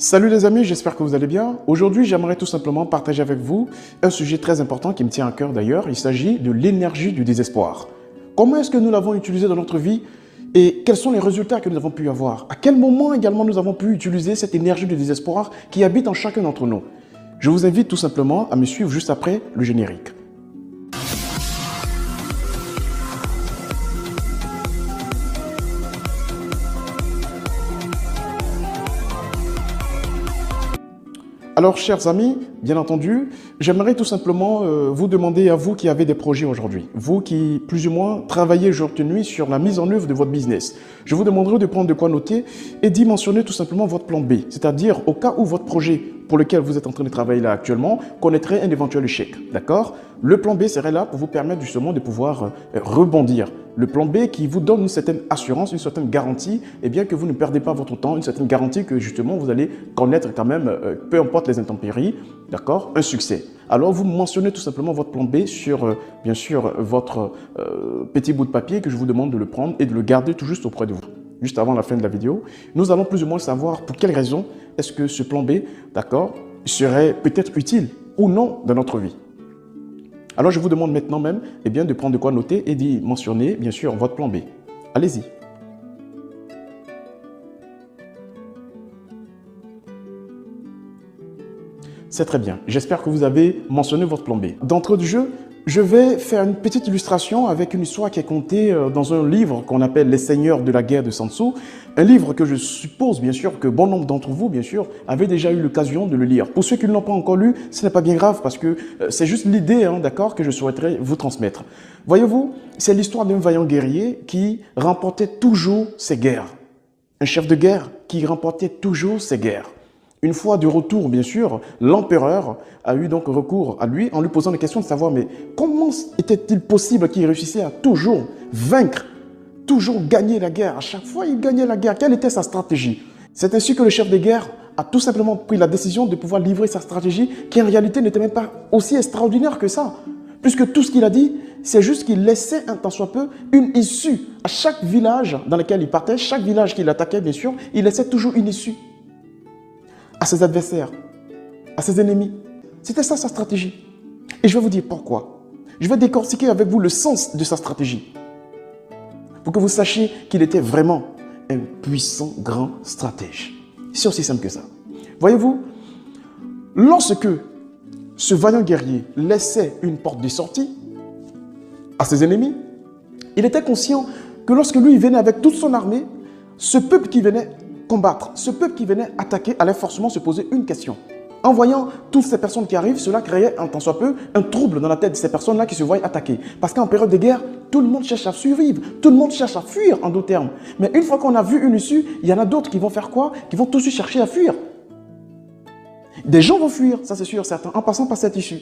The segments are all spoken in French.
Salut les amis, j'espère que vous allez bien. Aujourd'hui, j'aimerais tout simplement partager avec vous un sujet très important qui me tient à cœur d'ailleurs. Il s'agit de l'énergie du désespoir. Comment est-ce que nous l'avons utilisée dans notre vie et quels sont les résultats que nous avons pu avoir? À quel moment également nous avons pu utiliser cette énergie du désespoir qui habite en chacun d'entre nous? Je vous invite tout simplement à me suivre juste après le générique. Alors, chers amis, bien entendu, j'aimerais tout simplement vous demander à vous qui avez des projets aujourd'hui, vous qui plus ou moins travaillez jour et nuit sur la mise en œuvre de votre business, je vous demanderai de prendre de quoi noter et d'y mentionner tout simplement votre plan B, c'est-à-dire au cas où votre projet pour lequel vous êtes en train de travailler là actuellement connaîtrait un éventuel échec, d'accord? Le plan B serait là pour vous permettre justement de pouvoir rebondir. Le plan B qui vous donne une certaine assurance, une certaine garantie, et bien que vous ne perdez pas votre temps, une certaine garantie que justement vous allez connaître quand même, peu importe les intempéries, d'accord, un succès. Alors vous mentionnez tout simplement votre plan B sur, bien sûr, votre petit bout de papier que je vous demande de le prendre et de le garder tout juste auprès de vous. Juste avant la fin de la vidéo, nous allons plus ou moins savoir pour quelles raisons est-ce que ce plan B, d'accord, serait peut-être utile ou non dans notre vie. Alors, je vous demande maintenant même de prendre de quoi noter et d'y mentionner, bien sûr, votre plan B. Allez-y. C'est très bien. J'espère que vous avez mentionné votre plan B. D'entrée de jeu, je vais faire une petite illustration avec une histoire qui est contée dans un livre qu'on appelle Les Seigneurs de la guerre de Sun Tzu. Un livre que je suppose, bien sûr, que bon nombre d'entre vous, bien sûr, avaient déjà eu l'occasion de le lire. Pour ceux qui ne l'ont pas encore lu, ce n'est pas bien grave parce que c'est juste l'idée, d'accord, que je souhaiterais vous transmettre. Voyez-vous, c'est l'histoire d'un vaillant guerrier qui remportait toujours ses guerres. Un chef de guerre qui remportait toujours ses guerres. Une fois de retour, bien sûr, l'empereur a eu donc recours à lui en lui posant la question de savoir mais comment était-il possible qu'il réussissait à toujours vaincre, toujours gagner la guerre? À chaque fois, il gagnait la guerre. Quelle était sa stratégie? C'est ainsi que le chef de guerre a tout simplement pris la décision de pouvoir livrer sa stratégie qui en réalité n'était même pas aussi extraordinaire que ça. Puisque tout ce qu'il a dit, c'est juste qu'il laissait un tant soit peu une issue. À chaque village dans lequel il partait, chaque village qu'il attaquait, bien sûr, il laissait toujours une issue à ses adversaires, à ses ennemis. C'était ça sa stratégie. Et je vais vous dire pourquoi. Je vais décortiquer avec vous le sens de sa stratégie. Pour que vous sachiez qu'il était vraiment un puissant grand stratège. C'est aussi simple que ça. Voyez-vous, lorsque ce vaillant guerrier laissait une porte de sortie à ses ennemis, il était conscient que lorsque lui venait avec toute son armée, ce peuple qui venait combattre, ce peuple qui venait attaquer allait forcément se poser une question. En voyant toutes ces personnes qui arrivent, cela créait un tant soit peu un trouble dans la tête de ces personnes-là qui se voyaient attaquer. Parce qu'en période de guerre, tout le monde cherche à survivre, tout le monde cherche à fuir en d'autres termes. Mais une fois qu'on a vu une issue, il y en a d'autres qui vont faire quoi? Qui vont tout de suite chercher à fuir. Des gens vont fuir, ça c'est sûr, certains, en passant par cette issue.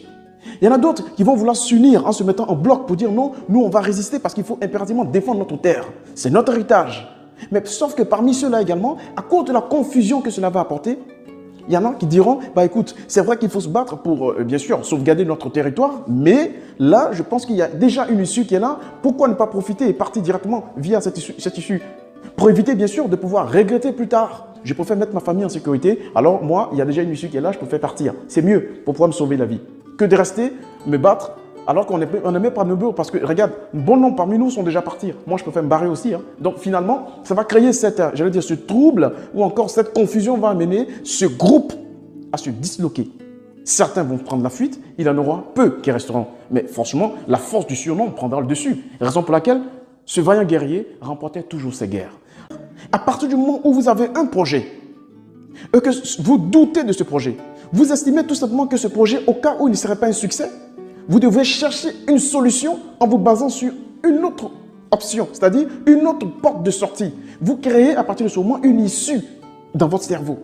Il y en a d'autres qui vont vouloir s'unir en se mettant en bloc pour dire non, nous on va résister parce qu'il faut impérativement défendre notre terre. C'est notre héritage. Mais sauf que parmi ceux-là également, à cause de la confusion que cela va apporter, il y en a qui diront, bah écoute, c'est vrai qu'il faut se battre pour, bien sûr, sauvegarder notre territoire, mais là, je pense qu'il y a déjà une issue qui est là. Pourquoi ne pas profiter et partir directement via cette issue? Pour éviter, bien sûr, de pouvoir regretter plus tard. Je préfère mettre ma famille en sécurité, alors moi, il y a déjà une issue qui est là, je préfère partir. C'est mieux pour pouvoir me sauver la vie que de rester, me battre, alors qu'on n'est même pas nombreux parce que, regarde, bon nombre parmi nous sont déjà partis. Moi, je préfère me barrer aussi. Donc, finalement, ça va créer ce trouble ou encore cette confusion va amener ce groupe à se disloquer. Certains vont prendre la fuite, il y en aura peu qui resteront. Mais franchement, la force du surnom prendra le dessus. Raison pour laquelle ce vaillant guerrier remportait toujours ses guerres. À partir du moment où vous avez un projet et que vous doutez de ce projet, vous estimez tout simplement que ce projet, au cas où il ne serait pas un succès, vous devez chercher une solution en vous basant sur une autre option, c'est-à-dire une autre porte de sortie. Vous créez à partir de ce moment une issue dans votre cerveau.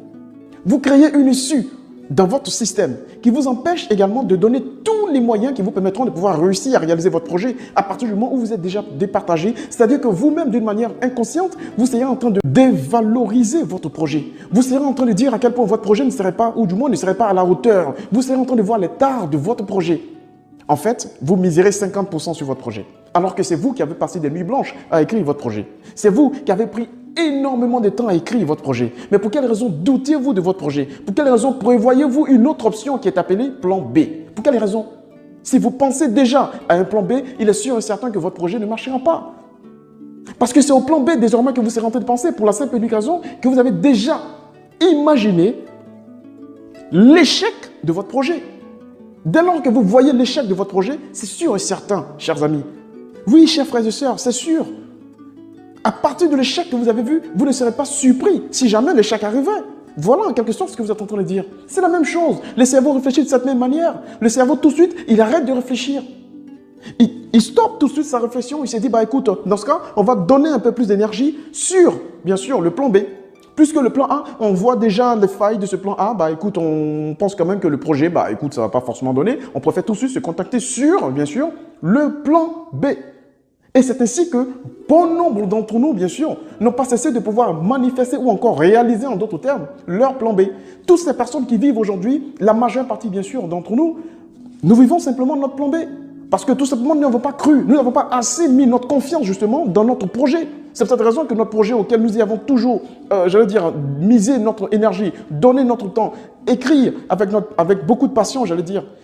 Vous créez une issue dans votre système qui vous empêche également de donner tous les moyens qui vous permettront de pouvoir réussir à réaliser votre projet à partir du moment où vous êtes déjà départagé. C'est-à-dire que vous-même, d'une manière inconsciente, vous serez en train de dévaloriser votre projet. Vous serez en train de dire à quel point votre projet ne serait pas, ou du moins ne serait pas à la hauteur. Vous serez en train de voir les tares de votre projet. En fait, vous miserez 50% sur votre projet. Alors que c'est vous qui avez passé des nuits blanches à écrire votre projet. C'est vous qui avez pris énormément de temps à écrire votre projet. Mais pour quelle raison doutez-vous de votre projet? Pour quelle raison prévoyez-vous une autre option qui est appelée plan B? Pour quelle raison? Si vous pensez déjà à un plan B, il est sûr et certain que votre projet ne marchera pas. Parce que c'est au plan B désormais que vous serez en train de penser pour la simple et unique raison que vous avez déjà imaginé l'échec de votre projet. Dès lors que vous voyez l'échec de votre projet, c'est sûr et certain, chers amis. Oui, chers frères et sœurs, c'est sûr. À partir de l'échec que vous avez vu, vous ne serez pas surpris si jamais l'échec arrivait. Voilà en quelque sorte ce que vous êtes en train de dire. C'est la même chose. Le cerveau réfléchit de cette même manière. Le cerveau tout de suite, il arrête de réfléchir. Il stoppe tout de suite sa réflexion. Il s'est dit, bah écoute, dans ce cas, on va donner un peu plus d'énergie sur, bien sûr, le plan B. Plus que le plan A, on voit déjà les failles de ce plan A. Bah écoute, on pense quand même que le projet, bah écoute, ça ne va pas forcément donner. On préfère tout de suite se contacter sur, bien sûr, le plan B. Et c'est ainsi que bon nombre d'entre nous, bien sûr, n'ont pas cessé de pouvoir manifester ou encore réaliser, en d'autres termes, leur plan B. Toutes ces personnes qui vivent aujourd'hui, la majeure partie, bien sûr, d'entre nous, nous vivons simplement notre plan B. Parce que tout simplement, nous n'avons pas cru, nous n'avons pas assez mis notre confiance, justement, dans notre projet. C'est pour cette raison que notre projet auquel nous y avons toujours, misé notre énergie, donné notre temps, écrire avec beaucoup de passion,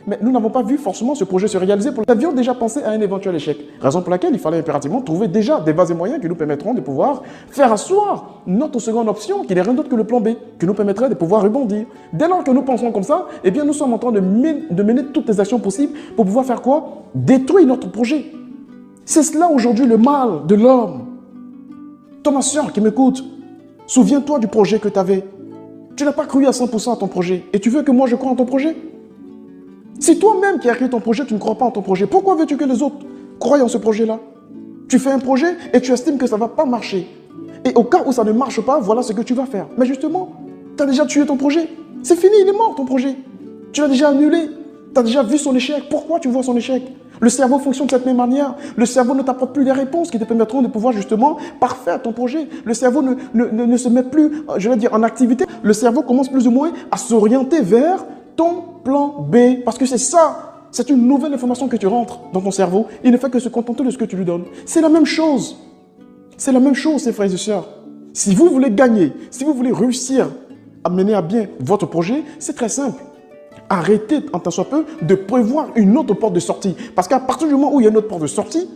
mais nous n'avons pas vu forcément ce projet se réaliser. Nous avions déjà pensé à un éventuel échec. Raison pour laquelle il fallait impérativement trouver déjà des bases et moyens qui nous permettront de pouvoir faire asseoir notre seconde option, qui n'est rien d'autre que le plan B, qui nous permettrait de pouvoir rebondir. Dès lors que nous pensons comme ça, eh bien nous sommes en train de mener toutes les actions possibles pour pouvoir faire quoi? Détruire notre projet. C'est cela aujourd'hui le mal de l'homme. Toi, ma soeur qui m'écoute, souviens-toi du projet que tu avais. Tu n'as pas cru à 100% à ton projet. Et tu veux que moi je croie en ton projet? Si toi-même qui as créé ton projet, tu ne crois pas en ton projet, pourquoi veux-tu que les autres croient en ce projet-là? Tu fais un projet et tu estimes que ça ne va pas marcher. Et au cas où ça ne marche pas, voilà ce que tu vas faire. Mais justement, tu as déjà tué ton projet. C'est fini, il est mort ton projet. Tu l'as déjà annulé. Tu as déjà vu son échec. Pourquoi tu vois son échec? Le cerveau fonctionne de cette même manière. Le cerveau ne t'apporte plus des réponses qui te permettront de pouvoir justement parfaire ton projet. Le cerveau ne se met plus, en activité. Le cerveau commence plus ou moins à s'orienter vers ton plan B. Parce que c'est ça, c'est une nouvelle information que tu rentres dans ton cerveau. Il ne fait que se contenter de ce que tu lui donnes. C'est la même chose. C'est la même chose, ces frères et sœurs. Si vous voulez gagner, si vous voulez réussir à mener à bien votre projet, c'est très simple. Arrêtez, en tant soit peu, de prévoir une autre porte de sortie. Parce qu'à partir du moment où il y a une autre porte de sortie,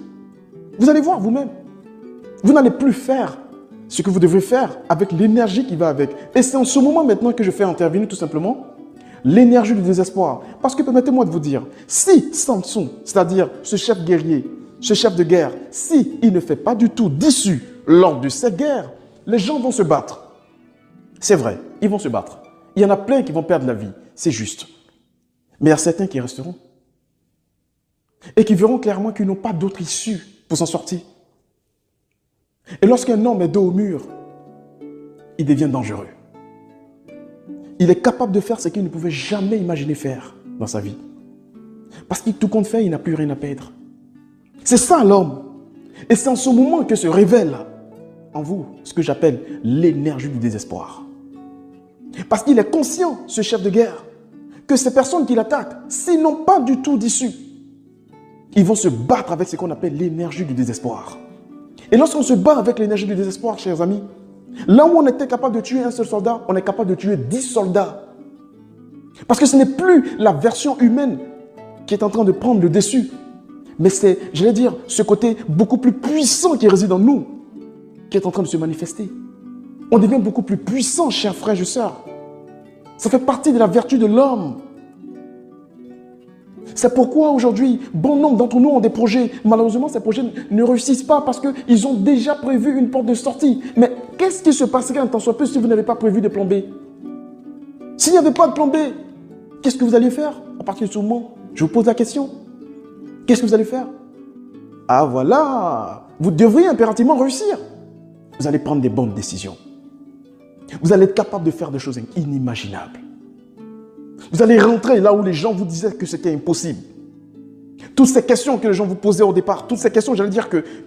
vous allez voir vous-même. Vous n'allez plus faire ce que vous devez faire avec l'énergie qui va avec. Et c'est en ce moment maintenant que je fais intervenir tout simplement l'énergie du désespoir. Parce que permettez-moi de vous dire, si Samson, c'est-à-dire ce chef guerrier, ce chef de guerre, si il ne fait pas du tout d'issue lors de cette guerre, les gens vont se battre. C'est vrai, ils vont se battre. Il y en a plein qui vont perdre la vie, c'est juste. Mais il y a certains qui resteront. Et qui verront clairement qu'ils n'ont pas d'autre issue pour s'en sortir. Et lorsqu'un homme est dos au mur, il devient dangereux. Il est capable de faire ce qu'il ne pouvait jamais imaginer faire dans sa vie. Parce qu'il tout compte fait, il n'a plus rien à perdre. C'est ça l'homme. Et c'est en ce moment que se révèle en vous ce que j'appelle l'énergie du désespoir. Parce qu'il est conscient, ce chef de guerre, que ces personnes qui l'attaquent, s'ils n'ont pas du tout d'issue, ils vont se battre avec ce qu'on appelle l'énergie du désespoir. Et lorsqu'on se bat avec l'énergie du désespoir, chers amis, là où on était capable de tuer un seul soldat, on est capable de tuer 10 soldats. Parce que ce n'est plus la version humaine qui est en train de prendre le dessus, mais c'est, ce côté beaucoup plus puissant qui réside en nous, qui est en train de se manifester. On devient beaucoup plus puissant, chers frères et sœurs. Ça fait partie de la vertu de l'homme. C'est pourquoi aujourd'hui, bon nombre d'entre nous ont des projets. Malheureusement, ces projets ne réussissent pas parce qu'ils ont déjà prévu une porte de sortie. Mais qu'est-ce qui se passerait en tant soit peu si vous n'avez pas prévu de plan B? S'il n'y avait pas de plan B, qu'est-ce que vous allez faire à partir de ce moment? Je vous pose la question. Qu'est-ce que vous allez faire? Ah voilà, vous devriez impérativement réussir. Vous allez prendre des bonnes décisions. Vous allez être capable de faire des choses inimaginables. Vous allez rentrer là où les gens vous disaient que c'était impossible. Toutes ces questions que les gens vous posaient au départ, toutes ces questions,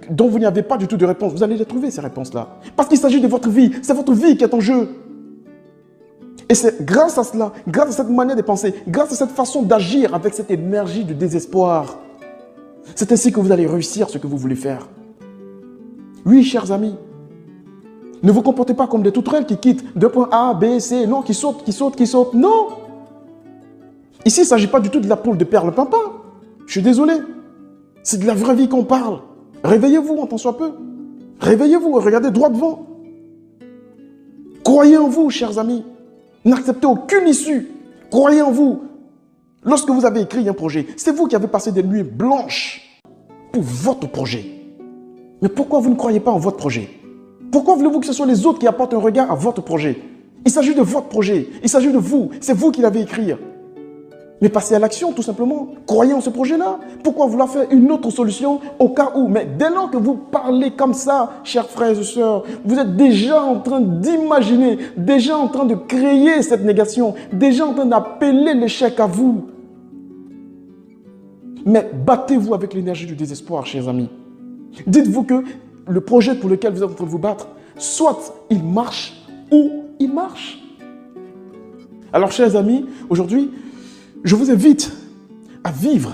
dont vous n'avez pas du tout de réponse, vous allez les trouver, ces réponses-là. Parce qu'il s'agit de votre vie. C'est votre vie qui est en jeu. Et c'est grâce à cela, grâce à cette manière de penser, grâce à cette façon d'agir avec cette énergie du désespoir, c'est ainsi que vous allez réussir ce que vous voulez faire. Oui, chers amis, Ne vous comportez pas comme des tourterelles qui quittent de point A, B, C, non, qui sautent, qui sautent, qui sautent. Non. Ici, il ne s'agit pas du tout de la poule de perle pimpin. Je suis désolé. C'est de la vraie vie qu'on parle. Réveillez-vous en tant soit peu. Réveillez-vous et regardez droit devant. Croyez en vous, chers amis. N'acceptez aucune issue. Croyez en vous. Lorsque vous avez écrit un projet, c'est vous qui avez passé des nuits blanches pour votre projet. Mais pourquoi vous ne croyez pas en votre projet? Pourquoi voulez-vous que ce soit les autres qui apportent un regard à votre projet? Il s'agit de votre projet. Il s'agit de vous. C'est vous qui l'avez écrit. Mais passez à l'action, tout simplement. Croyez en ce projet-là. Pourquoi vouloir faire une autre solution au cas où? Mais dès lors que vous parlez comme ça, chers frères et sœurs, vous êtes déjà en train d'imaginer, déjà en train de créer cette négation, déjà en train d'appeler l'échec à vous. Mais battez-vous avec l'énergie du désespoir, chers amis. Dites-vous que le projet pour lequel vous êtes en train de vous battre, soit il marche ou il marche. Alors, chers amis, aujourd'hui, je vous invite à vivre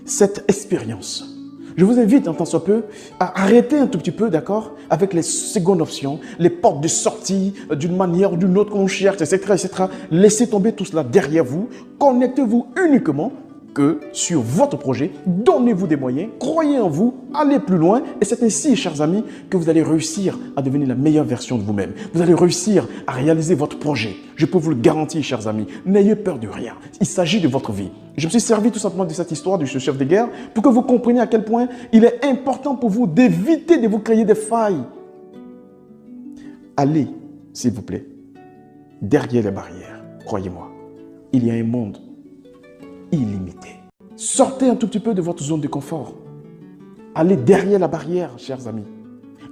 cette expérience. Je vous invite, en tant soit peu, à arrêter un tout petit peu, d'accord, avec les secondes options, les portes de sortie d'une manière ou d'une autre qu'on cherche, etc., etc. Laissez tomber tout cela derrière vous. Connectez-vous uniquement que sur votre projet. Donnez-vous des moyens, croyez en vous, allez plus loin. Et c'est ainsi, chers amis, que vous allez réussir à devenir la meilleure version de vous-même. Vous allez réussir à réaliser votre projet. Je peux vous le garantir, chers amis. N'ayez peur de rien. Il s'agit de votre vie. Je me suis servi tout simplement de cette histoire de ce chef de guerre pour que vous compreniez à quel point il est important pour vous d'éviter de vous créer des failles. Allez, s'il vous plaît, derrière les barrières. Croyez-moi, il y a un monde illimité. Sortez un tout petit peu de votre zone de confort. Allez derrière la barrière, chers amis.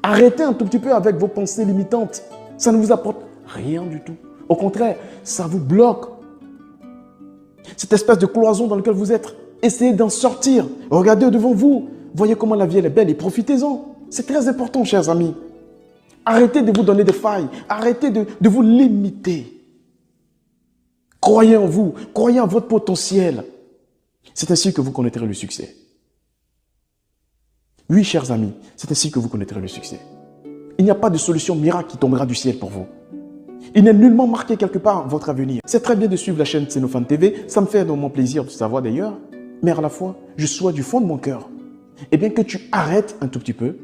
Arrêtez un tout petit peu avec vos pensées limitantes. Ça ne vous apporte rien du tout. Au contraire, ça vous bloque. Cette espèce de cloison dans laquelle vous êtes, essayez d'en sortir. Regardez devant vous. Voyez comment la vie elle est belle et profitez-en. C'est très important, chers amis. Arrêtez de vous donner des failles. Arrêtez de vous limiter. Croyez en vous, croyez en votre potentiel. C'est ainsi que vous connaîtrez le succès. Oui, chers amis, c'est ainsi que vous connaîtrez le succès. Il n'y a pas de solution miracle qui tombera du ciel pour vous. Il n'est nullement marqué quelque part votre avenir. C'est très bien de suivre la chaîne Xénophane TV, ça me fait énormément plaisir de savoir d'ailleurs, mais à la fois, je souhaite du fond de mon cœur, eh bien que tu arrêtes un tout petit peu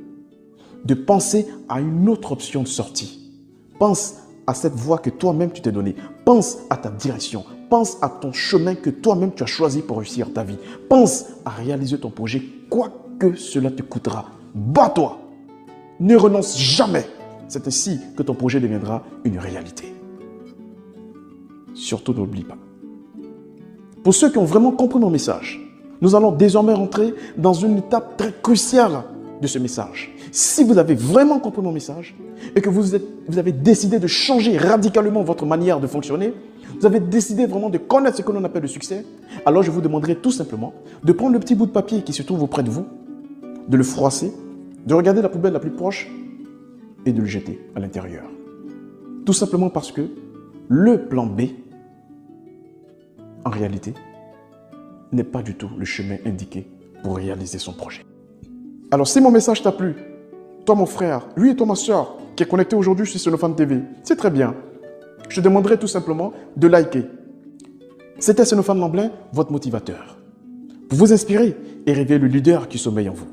de penser à une autre option de sortie. Pense à cette voie que toi-même tu t'es donnée. Pense à ta direction. Pense à ton chemin que toi-même tu as choisi pour réussir ta vie. Pense à réaliser ton projet, quoi que cela te coûtera. Bats-toi. Ne renonce jamais. C'est ainsi que ton projet deviendra une réalité. Surtout n'oublie pas. Pour ceux qui ont vraiment compris mon message, nous allons désormais rentrer dans une étape très cruciale de ce message. Si vous avez vraiment compris mon message et que vous avez décidé de changer radicalement votre manière de fonctionner, vous avez décidé vraiment de connaître ce que l'on appelle le succès, alors je vous demanderai tout simplement de prendre le petit bout de papier qui se trouve auprès de vous, de le froisser, de regarder la poubelle la plus proche et de le jeter à l'intérieur. Tout simplement parce que le plan B, en réalité, n'est pas du tout le chemin indiqué pour réaliser son projet. Alors, si mon message t'a plu, toi mon frère, lui et toi ma soeur, qui est connecté aujourd'hui sur Xénophane TV, c'est très bien. Je te demanderai tout simplement de liker. C'était Xénophane Lamblin, votre motivateur, pour vous inspirer et révéler le leader qui sommeille en vous.